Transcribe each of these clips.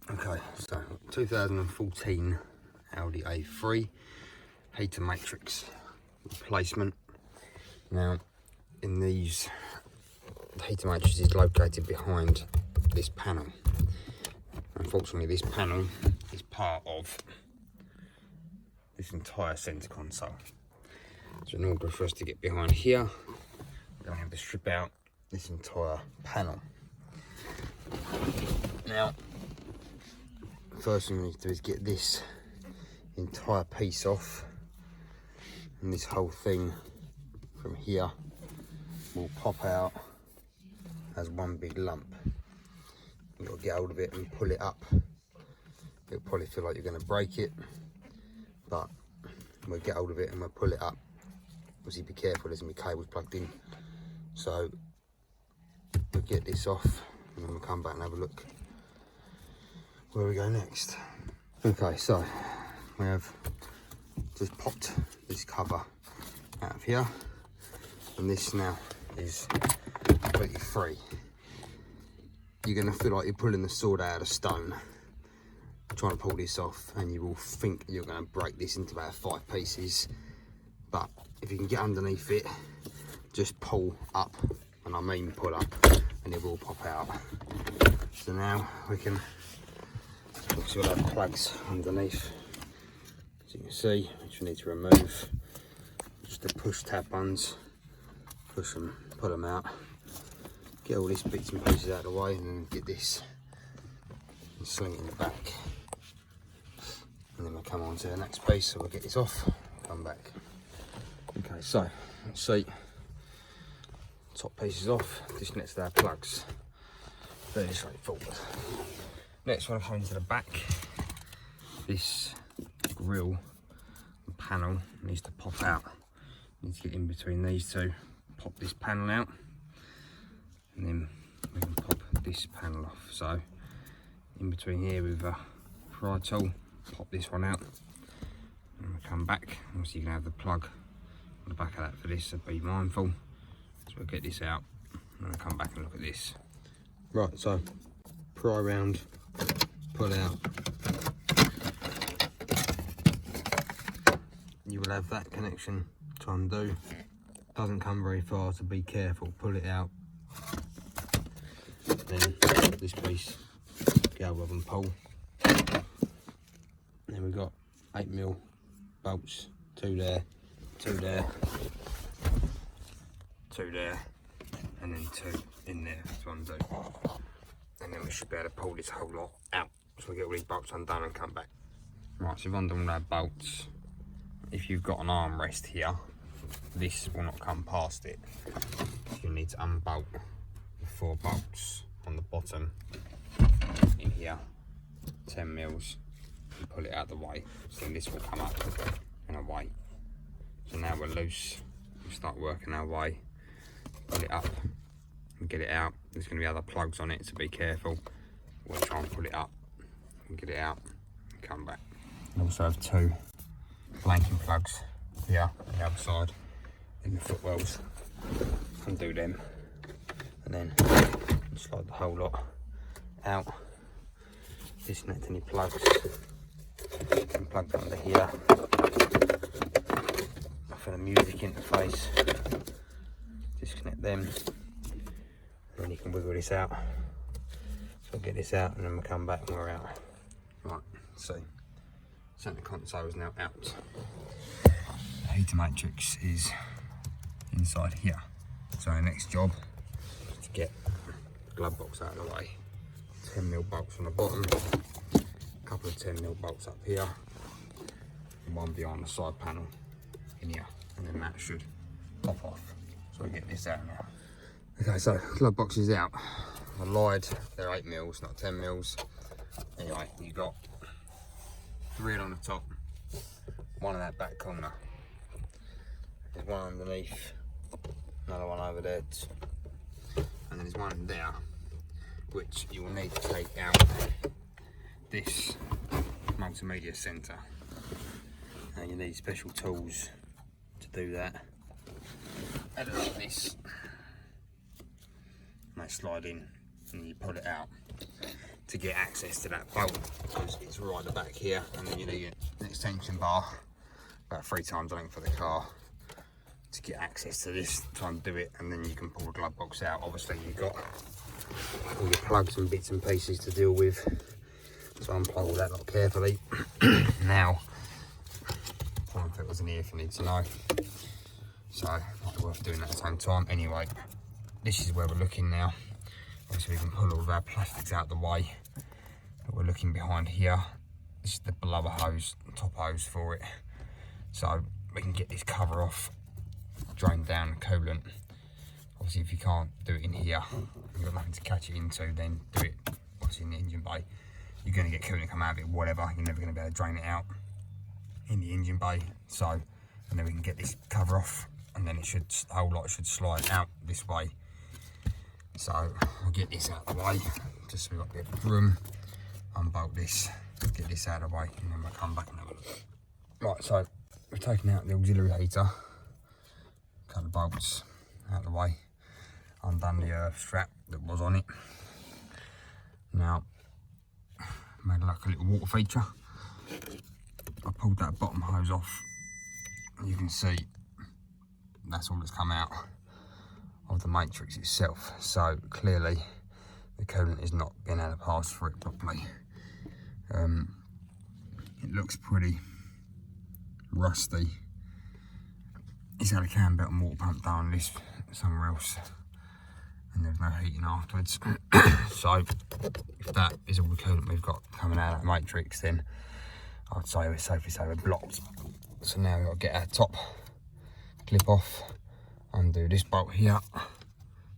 Okay, so 2014 Audi A3 heater matrix replacement. Now, in these, the heater matrix is located behind this panel. Unfortunately, this panel is part of this entire centre console. So in order for us to get behind here, we're going to have to strip out this entire panel. Now, first thing we need to do is get this entire piece off, and this whole thing from here will pop out as one big lump. You've got to get hold of it and pull it up. It'll probably feel like you're going to break it, but we'll get hold of it and we'll pull it up. Obviously be careful, there's going to be cables plugged in. So we'll get this off and then we'll come back and have a look where we go next. Okay, so we have just popped this cover out of here, and this now is completely free. You're going to feel like you're pulling the sword out of a stone trying to pull this off, and you will think you're going to break this into about 5 pieces, but if you can get underneath it, just pull up, and I mean pull up, and it will pop out. So now we can, obviously we'll have plugs underneath, as you can see, which we need to remove. Just the push tab buttons, push them, pull them out, get all these bits and pieces out of the way, and then get this and sling it in the back. And then we'll come on to the next piece, so we'll get this off, come back. Okay, so let's see, top piece is off, disconnect to our plugs. Very straightforward. Next one, coming to the back, this grille panel needs to pop out. Need to get in between these two, pop this panel out, and then we can pop this panel off. So in between here with a pry tool, pop this one out, and we'll come back. Obviously you can have the plug on the back of that for this, so be mindful. So we'll get this out and I'll come back and look at this. Right, so pry around, pull out. You will have that connection to undo. Doesn't come very far, so be careful, pull it out. Then this piece, go over and pull. Then we've got 8mm bolts, 2 there, 2 there, 2 there, and then 2 in there to undo. And then we should be able to pull this whole lot out. So we get all these bolts undone and come back. Right, so we've undone all our bolts. If you've got an armrest here, this will not come past it. So you need to unbolt the 4 bolts on the bottom in here, 10mm, and pull it out the way. So this will come up and away. So now we're loose, we'll start working our way, pull it up and get it out. There's going to be other plugs on it, so be careful. We'll try and pull it up and get it out and come back. We also have 2 blanking plugs here on the other side in the footwells. Undo them and then slide the whole lot out. Disconnect any plugs and plug that under here. For the music interface, disconnect them, and then you can wiggle this out. So I'll get this out and then we'll come back and we're out. Right, so centre console is now out. The heater matrix is inside here. So our next job is to get the glove box out of the way. 10mm bolts on the bottom, a couple of 10mm bolts up here, and one behind the side panel in here, and then that should pop off. So we'll get this out now. Okay, so glove box is out. I lied, they're 8mm, not 10mm. Anyway, you've got 3 on the top, 1 in that back corner. There's 1 underneath, another 1 over there, and then there's 1 there, which you will need to take out this multimedia centre. And you need special tools to do that. And like this, and they slide in and you pull it out. to get access to that bolt, because it's right at the back here, and then you need an extension bar about 3 times the length of the car to get access to this, try and do it, and then you can pull the glove box out. Obviously you've got all your plugs and bits and pieces to deal with, so unplug all that lot carefully. Now, time filters in here if you need to know, so not worth doing that at the same time. Anyway, this is where we're looking now. Obviously we can pull all of our plastics out of the way, but we're looking behind here. This is the blower hose, top hose for it, so we can get this cover off, drain down the coolant. Obviously if you can't do it in here, you've got nothing to catch it into, then do it obviously in the engine bay. You're going to get coolant come out of it, whatever, you're never going to be able to drain it out in the engine bay. So, and then we can get this cover off, and then it should, the whole lot should slide out this way. So I'll get this out of the way, just so we've got a bit of room, unbolt this, get this out of the way, and then we'll come back and have a look. Right, so we've taken out the auxiliary heater, cut the bolts out of the way, undone the strap that was on it. Now, made like a little water feature. I pulled that bottom hose off, and you can see that's all that's come out of the matrix itself. So clearly the coolant is not being able to pass through it properly. It looks pretty rusty. It's had a cam belt and water pump down this somewhere else, and there's no heating afterwards. So if that is all the coolant we've got coming out of that matrix, then I'd say we're safely say we're blocked. So now we've got to get our top clip off, undo this bolt here,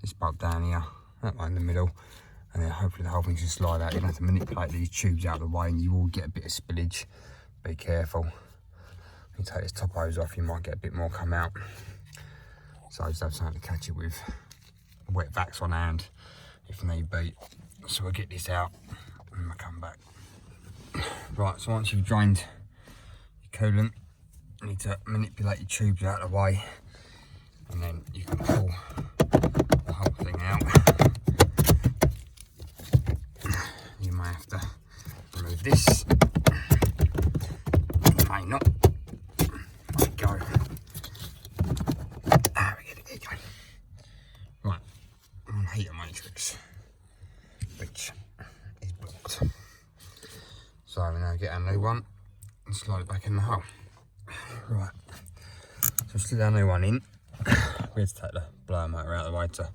this bolt down here, that one in the middle, and then hopefully the whole thing should slide out. You'll have to manipulate these tubes out of the way, and you will get a bit of spillage. Be careful. You take this top hose off, you might get a bit more come out. So I just have something to catch it with. Wet vacs on hand if need be. So we'll get this out and we'll come back. Right, so once you've drained your coolant, you need to manipulate your tubes out of the way, and then you can pull the whole thing out. You may have to remove this, you may not. There we go. Ah, we get it going. Right, on heater matrix, which is blocked. So we now get our new one and slide it back in the hole. Right, so slid our new one in. We had to take the blower motor out of the way to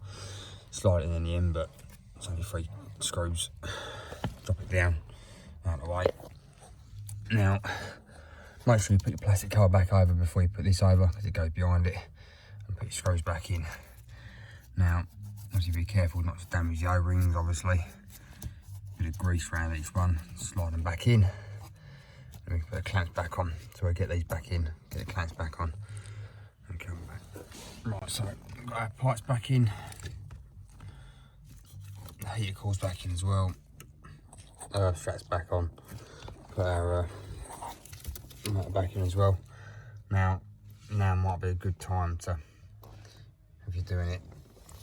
slide it in the end, but it's only 3 screws. Drop it down, out of the way. Now, make sure you put your plastic cover back over before you put this over, because it goes behind it, and put your screws back in. Now, obviously be careful not to damage the O-rings, obviously. Bit of grease around each one, slide them back in. And we can put the clamps back on. So we'll get these back in, get the clamps back on, and come back. Right, so we've got our pipes back in. The heater coils back in as well. Straps back on. Put our motor back in as well. Now might be a good time to, if you're doing it,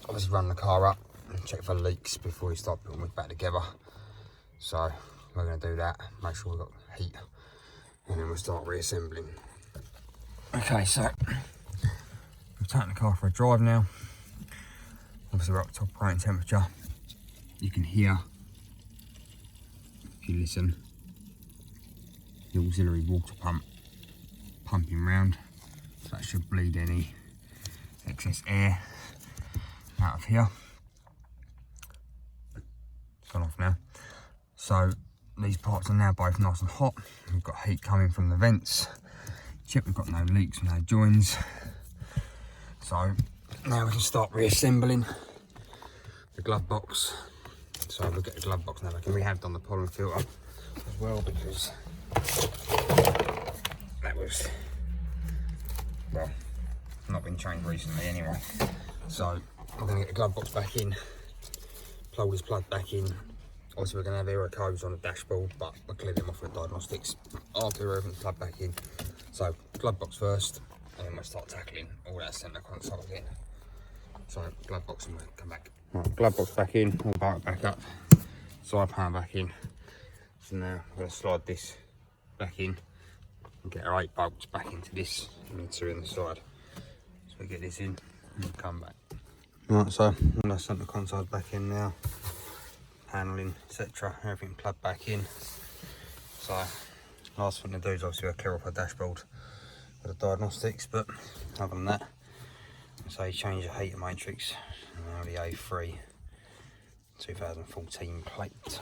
obviously run the car up and check for leaks before you start putting it back together. So we're going to do that, make sure we've got heat, and then we'll start reassembling. Okay, so we've taken the car for a drive now. Obviously we're up to top operating temperature. You can hear, if you listen, the auxiliary water pump pumping round. So that should bleed any excess air out of here. It's gone off now. So these parts are now both nice and hot. We've got heat coming from the vents. Check we've got no leaks, no joins. So now we can start reassembling the glove box. So we'll get the glove box now. We have done the pollen filter as well, because that was, well, not been changed recently anyway. So I'm going to get the glove box back in, plug this plug back in. Obviously we're going to have error codes on the dashboard, but we'll clear them off with diagnostics after everything's plugged back in. So glove box first, and then we'll start tackling all that centre console again. So glove box and we'll come back. Right, glove box back in, all bolted back up. side panel back in. So now I'm going to slide this back in and get our 8 bolts back into this and the 2 in the side. So we get this in and come back. Right, so I'm going to send the consoles back in now, paneling, etc. Everything plugged back in. So last thing to do is obviously clear off our dashboard with the diagnostics, but other than that, so change the heater matrix, and now the A3 2014 plate.